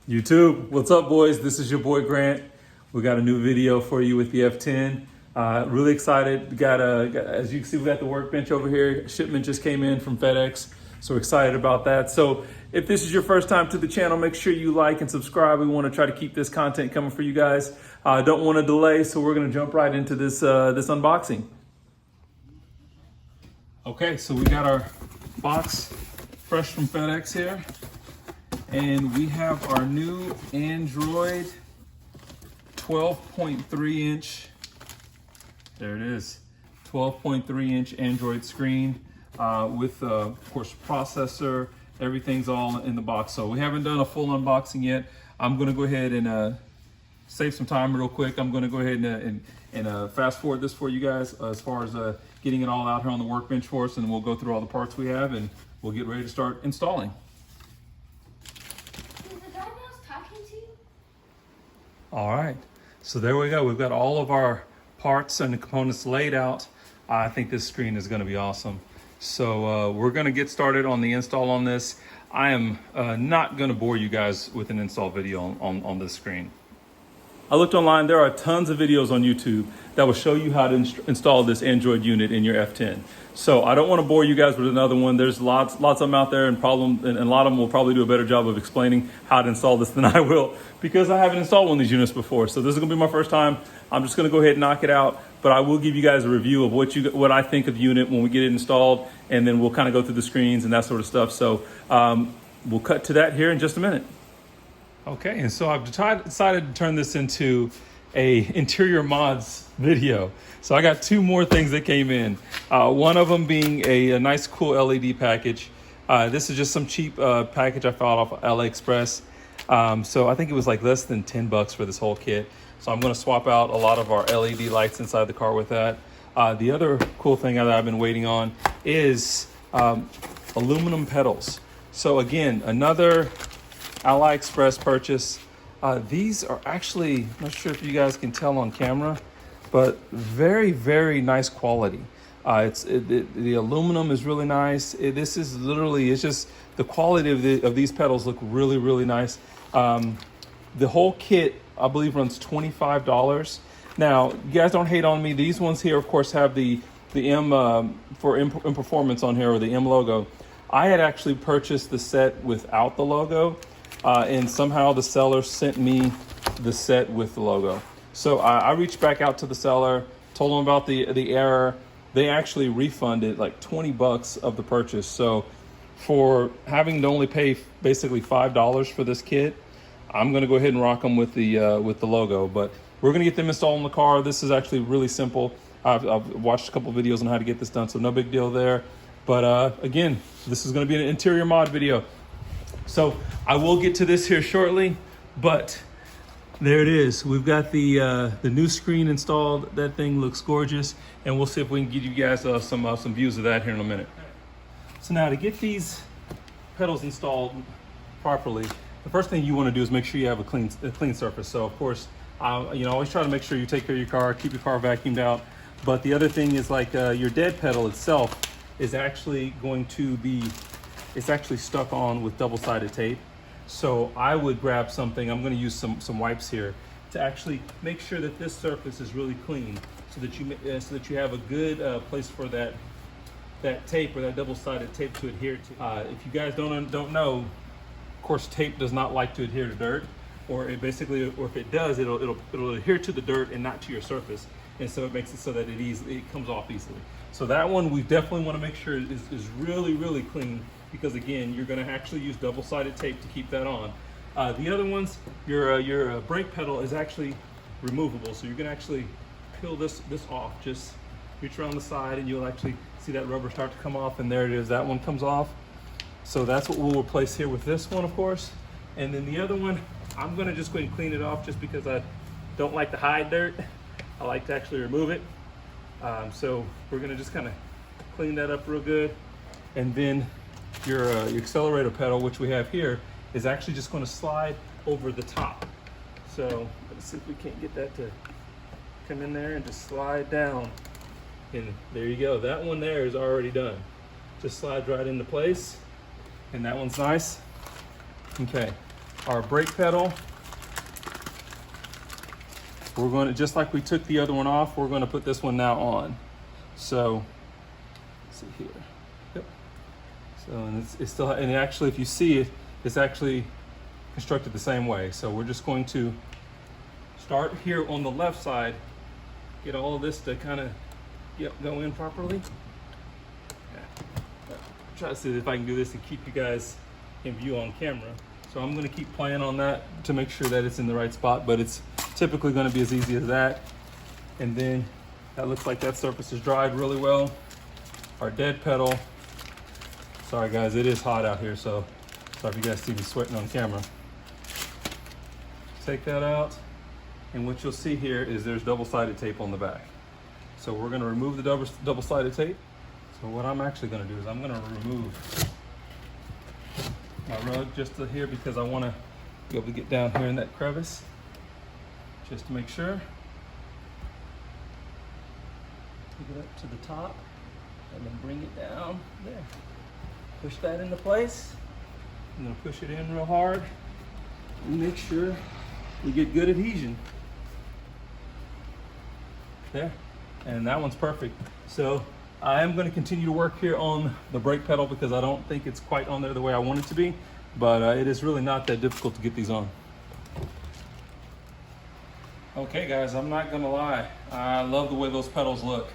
YouTube, what's up, boys? This is your boy Grant. We got a new video for you with the F10. Really excited. As you can see, we got the workbench over here. Shipment just came in from FedEx, so we're excited about that. So if this is your first time to the channel, make sure you like and subscribe. We want to try to keep this content coming for you guys. Don't want to delay, so we're going to jump right into this unboxing. Okay, so we got our box fresh from FedEx here. And we have our new Android 12.3 inch, there it is, 12.3 inch Android screen with, of course, processor. Everything's all in the box. So we haven't done a full unboxing yet. I'm gonna go ahead and save some time real quick. I'm gonna go ahead and fast forward this for you guys as far as getting it all out here on the workbench for us, and we'll go through all the parts we have and we'll get ready to start installing. All right, so there we go. We've got all of our parts and the components laid out. I think this screen is gonna be awesome. So we're gonna get started on the install on this. I am not gonna bore you guys with an install video on this screen. I looked online, there are tons of videos on YouTube that will show you how to install this Android unit in your F10. So I don't want to bore you guys with another one. There's lots of them out there, and a lot of them will probably do a better job of explaining how to install this than I will, because I haven't installed one of these units before. So this is gonna be my first time. I'm just gonna go ahead and knock it out, but I will give you guys a review of what I think of the unit when we get it installed, and then we'll kind of go through the screens and that sort of stuff. So we'll cut to that here in just a minute. Okay, and so I've decided to turn this into a interior mods video. So I got two more things that came in. One of them being a nice cool LED package. This is just some cheap package I found off of AliExpress. So I think it was like less than 10 bucks for this whole kit. So I'm gonna swap out a lot of our LED lights inside the car with that. The other cool thing that I've been waiting on is aluminum pedals. So again, another AliExpress purchase. These are actually, I'm not sure if you guys can tell on camera, but very, very nice quality. The aluminum is really nice. This is literally, it's just the quality of these pedals look really, really nice. The whole kit, I believe, runs $25. Now, you guys don't hate on me. These ones here, of course, have the M for M Performance on here, or the M logo. I had actually purchased the set without the logo. And somehow the seller sent me the set with the logo. So I reached back out to the seller, told them about the error. They actually refunded like 20 bucks of the purchase. So for having to only pay basically $5 for this kit, I'm gonna go ahead and rock them with the logo. But we're gonna get them installed in the car. This is actually really simple. I've watched a couple videos on how to get this done, so no big deal there. But again, this is gonna be an interior mod video. So I will get to this here shortly, but there it is. We've got the new screen installed. That thing looks gorgeous, and we'll see if we can give you guys some views of that here in a minute. So now, to get these pedals installed properly, the first thing you want to do is make sure you have a clean surface. So of course, always try to make sure you take care of your car, keep your car vacuumed out. But the other thing is, like, your dead pedal itself is actually going to be, it's actually stuck on with double-sided tape. So I would grab something, I'm gonna use some wipes here to actually make sure that this surface is really clean, so that you have a good place for that tape, or that double-sided tape, to adhere to. If you guys don't know, of course, tape does not like to adhere to dirt, or if it does, it'll adhere to the dirt and not to your surface. And so it makes it so that it comes off easily. So that one we definitely want to make sure is really, really clean, because again, you're going to actually use double-sided tape to keep that on. The other ones, your brake pedal is actually removable, so you're going to actually peel this off. Just reach around the side and you'll actually see that rubber start to come off, and there it is. That one comes off. So that's what we'll replace here with this one, of course. And then the other one, I'm going to just go ahead and clean it off, just because I don't like to hide dirt. I like to actually remove it. So we're going to just kind of clean that up real good. And then your accelerator pedal, which we have here, is actually just going to slide over the top. So let's see if we can't get that to come in there and just slide down. And there you go. That one there is already done. Just slides right into place. And that one's nice. Okay. our brake pedal. We're going to, just like we took the other one off, we're going to put this one now on. So, let's see here. Yep. So, and it's still, and actually, if you see it, it's actually constructed the same way. So we're just going to start here on the left side, get all of this to kind of go in properly. Yeah. Try to see if I can do this and keep you guys in view on camera. So I'm going to keep playing on that to make sure that it's in the right spot, but it's typically going to be as easy as that. And then that looks like that surface is dried really well. Our dead pedal. Sorry guys, it is hot out here, so sorry if you guys see me sweating on camera. Take that out, and what you'll see here is there's double-sided tape on the back. So we're going to remove the double-sided tape. So what I'm actually going to do is I'm going to remove my rug just to here because I want to be able to get down here in that crevice just to make sure. Take it up to the top and then bring it down there. Push that into place. I'm going to push it in real hard and make sure we get good adhesion. There, and that one's perfect. So I am going to continue to work here on the brake pedal because I don't think it's quite on there the way I want it to be, but it is really not that difficult to get these on. Okay guys, I'm not gonna lie, I love the way those pedals look.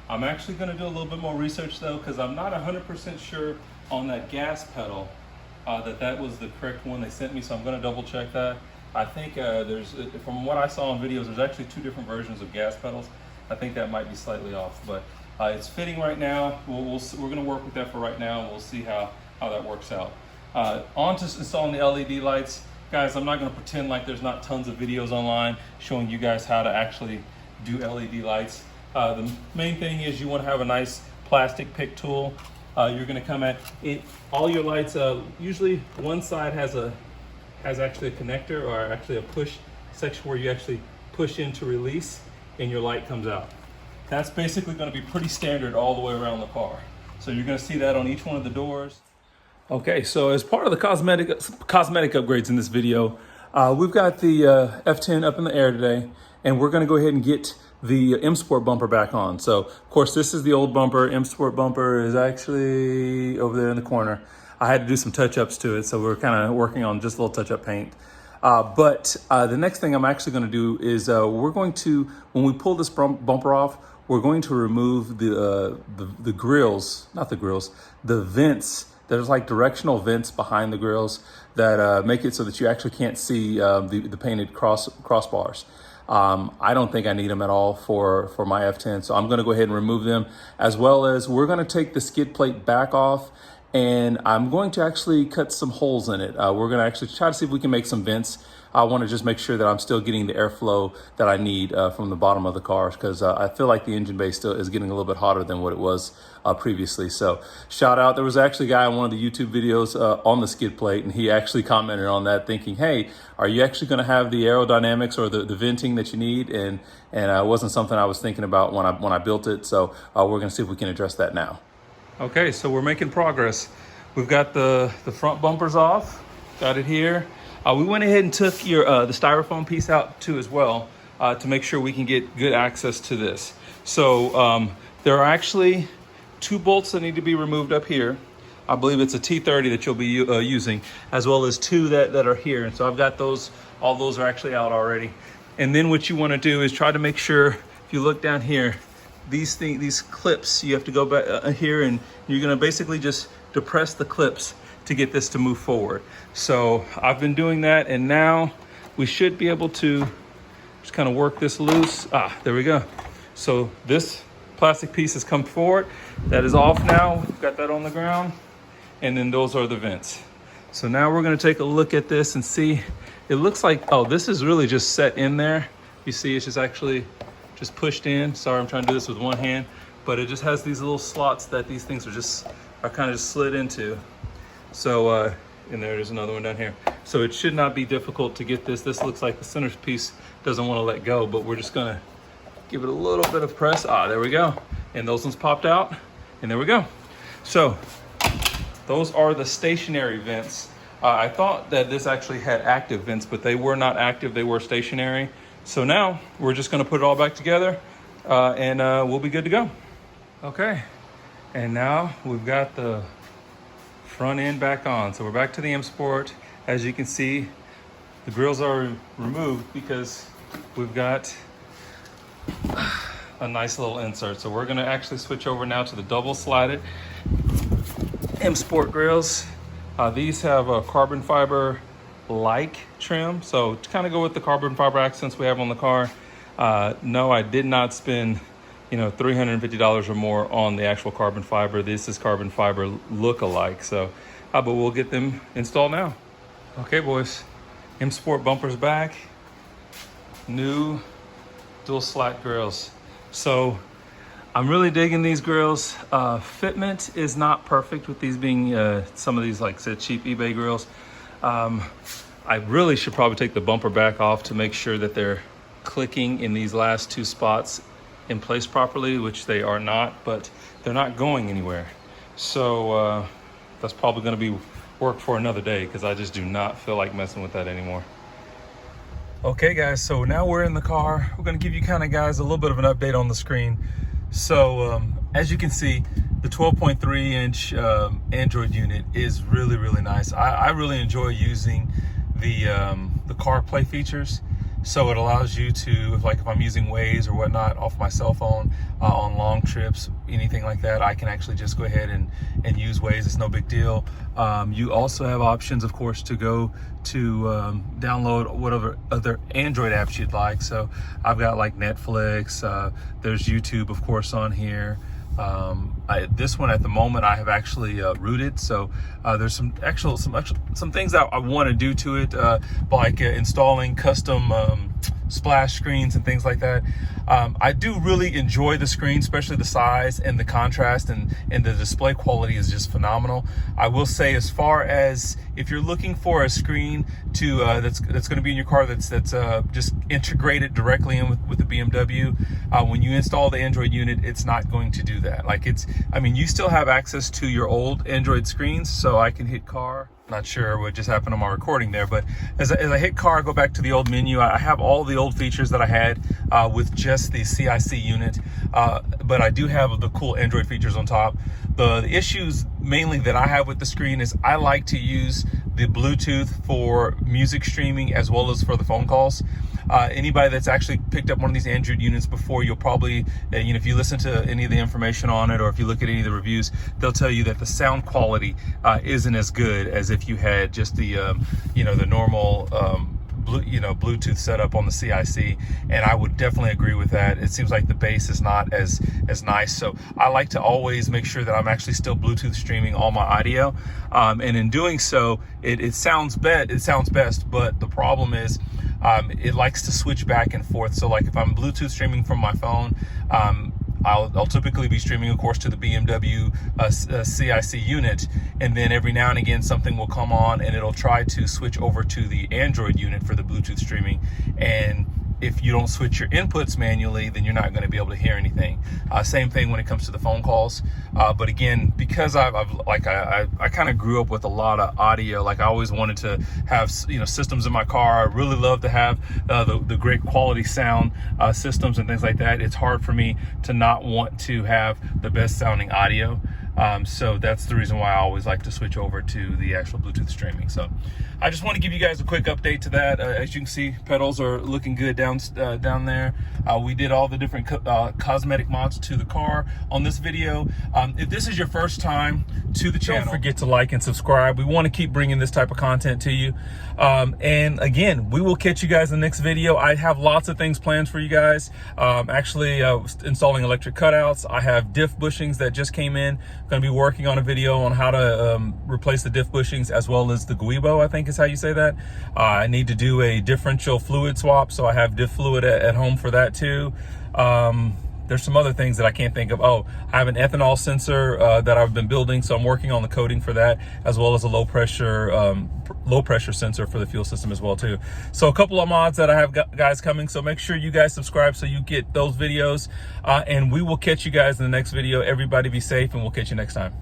I'm actually gonna do a little bit more research though, because I'm not 100% sure on that gas pedal that was the correct one they sent me, so I'm gonna double check that. I think from what I saw in videos, there's actually 2 different versions of gas pedals. I think that might be slightly off, but it's fitting right now. We're gonna work with that for right now, and we'll see how that works out. On to installing the LED lights. Guys, I'm not gonna pretend like there's not tons of videos online showing you guys how to actually do LED lights. The main thing is you wanna have a nice plastic pick tool. You're gonna come at it, all your lights, usually one side has actually a connector or actually a push section where you actually push in to release and your light comes out. That's basically gonna be pretty standard all the way around the car. So you're gonna see that on each one of the doors. Okay, so as part of the cosmetic upgrades in this video, we've got the F10 up in the air today, and we're gonna go ahead and get the M Sport bumper back on. So of course this is the old bumper. M Sport bumper is actually over there in the corner. I had to do some touch-ups to it, so we're kind of working on just a little touch-up paint. But the next thing I'm actually going to do is we're going to, when we pull this bumper off, we're going to remove the grills, not the grills, the vents. There's like directional vents behind the grills that make it so that you actually can't see the painted crossbars. I don't think I need them at all for my F10, so I'm going to go ahead and remove them, as well as we're going to take the skid plate back off. And I'm going to actually cut some holes in it. We're gonna actually try to see if we can make some vents. I wanna just make sure that I'm still getting the airflow that I need from the bottom of the car, because I feel like the engine bay still is getting a little bit hotter than what it was previously. So shout out, there was actually a guy on one of the YouTube videos on the skid plate, and he actually commented on that thinking, hey, are you actually gonna have the aerodynamics or the venting that you need? And it wasn't something I was thinking about when I built it. So we're gonna see if we can address that now. Okay, so we're making progress. We've got the front bumpers off, got it here. We went ahead and took the styrofoam piece out too as well to make sure we can get good access to this. So there are actually 2 bolts that need to be removed up here. I believe it's a T30 that you'll be using, as well as 2 that are here. And so I've got those, all those are actually out already. And then what you wanna do is try to make sure, if you look down here, these clips, you have to go back here, and you're gonna basically just depress the clips to get this to move forward. So I've been doing that, and now we should be able to just kind of work this loose. There we go. So this plastic piece has come forward. That is off now. We've got that on the ground, and then those are the vents. So now we're gonna take a look at this and see. It looks like, oh, this is really just set in there. You see, it's just actually just pushed in. Sorry, I'm trying to do this with one hand, but it just has these little slots that these things are kind of just slid into. So, and there's another one down here. So it should not be difficult to get this. This looks like the center piece doesn't want to let go, but we're just gonna give it a little bit of press. There we go. And those ones popped out, and there we go. So those are the stationary vents. I thought that this actually had active vents, but they were not active, they were stationary. So now we're just gonna put it all back together and we'll be good to go. Okay, and now we've got the front end back on. So we're back to the M Sport. As you can see, the grills are removed because we've got a nice little insert. So we're gonna actually switch over now to the double slided M Sport grills. These have a carbon fiber like trim. So to kind of go with the carbon fiber accents we have on the car, no, I did not spend, $350 or more on the actual carbon fiber. This is carbon fiber look-alike. So, but we'll get them installed now. Okay, boys, M Sport bumpers back, new dual slat grills. So I'm really digging these grills. Fitment is not perfect with these being some of these, like I said, cheap eBay grills. I really should probably take the bumper back off to make sure that they're clicking in these last two spots in place properly, which they are not, but they're not going anywhere. So that's probably gonna be work for another day because I just do not feel like messing with that anymore. Okay guys, so now we're in the car. We're gonna give you guys a little bit of an update on the screen. So as you can see, the 12.3 inch Android unit is really, really nice. I really enjoy using the CarPlay features. So it allows you to, like if I'm using Waze or whatnot off my cell phone on long trips, anything like that, I can actually just go ahead and use Waze. It's no big deal. You also have options, of course, to go to download whatever other Android apps you'd like. So I've got like Netflix, there's YouTube, of course, on here. This one at the moment I have actually rooted, so there's some things that I want to do to it, like installing custom splash screens and things like that. I do really enjoy the screen, especially the size and the contrast, and the display quality is just phenomenal. I will say, as far as if you're looking for a screen to that's going to be in your car that's just integrated directly in with the BMW, when you install the Android unit, it's not going to do that. Like you still have access to your old Android screens, so I can hit car. Not sure what just happened on my recording there, but as I hit car, go back to the old menu, I have all the old features that I had with just the CIC unit, but I do have the cool Android features on top. The issues mainly that I have with the screen is I like to use the Bluetooth for music streaming as well as for the phone calls. Anybody that's actually picked up one of these Android units before, you'll probably, if you listen to any of the information on it or if you look at any of the reviews, they'll tell you that the sound quality isn't as good as if you had just the, the normal Bluetooth setup on the CIC, and I would definitely agree with that. It seems like the bass is not as nice, so I like to always make sure that I'm actually still Bluetooth streaming all my audio, and in doing so, it sounds best, but the problem is it likes to switch back and forth. So like if I'm Bluetooth streaming from my phone, I'll typically be streaming, of course, to the BMW CIC unit, and then every now and again something will come on and it'll try to switch over to the Android unit for the Bluetooth streaming, and if you don't switch your inputs manually, then you're not going to be able to hear anything. Same thing when it comes to the phone calls. But again, because I kind of grew up with a lot of audio, like I always wanted to have systems in my car. I really love to have the great quality sound systems and things like that. It's hard for me to not want to have the best sounding audio. So that's the reason why I always like to switch over to the actual Bluetooth streaming. So I just want to give you guys a quick update to that. As you can see, pedals are looking good down there. We did all the different cosmetic mods to the car on this video. If this is your first time to the channel, don't forget to like and subscribe. We want to keep bringing this type of content to you. And again, we will catch you guys in the next video. I have lots of things planned for you guys. Actually, installing electric cutouts. I have diff bushings that just came in. Going to be working on a video on how to replace the diff bushings as well as the guibo, I think is how you say that. I need to do a differential fluid swap, so I have diff fluid at home for that too. There's some other things that I can't think of. Oh, I have an ethanol sensor that I've been building, so I'm working on the coding for that, as well as a low pressure sensor for the fuel system as well too. So a couple of mods that I have guys coming, so make sure you guys subscribe so you get those videos, and we will catch you guys in the next video. Everybody be safe, and we'll catch you next time.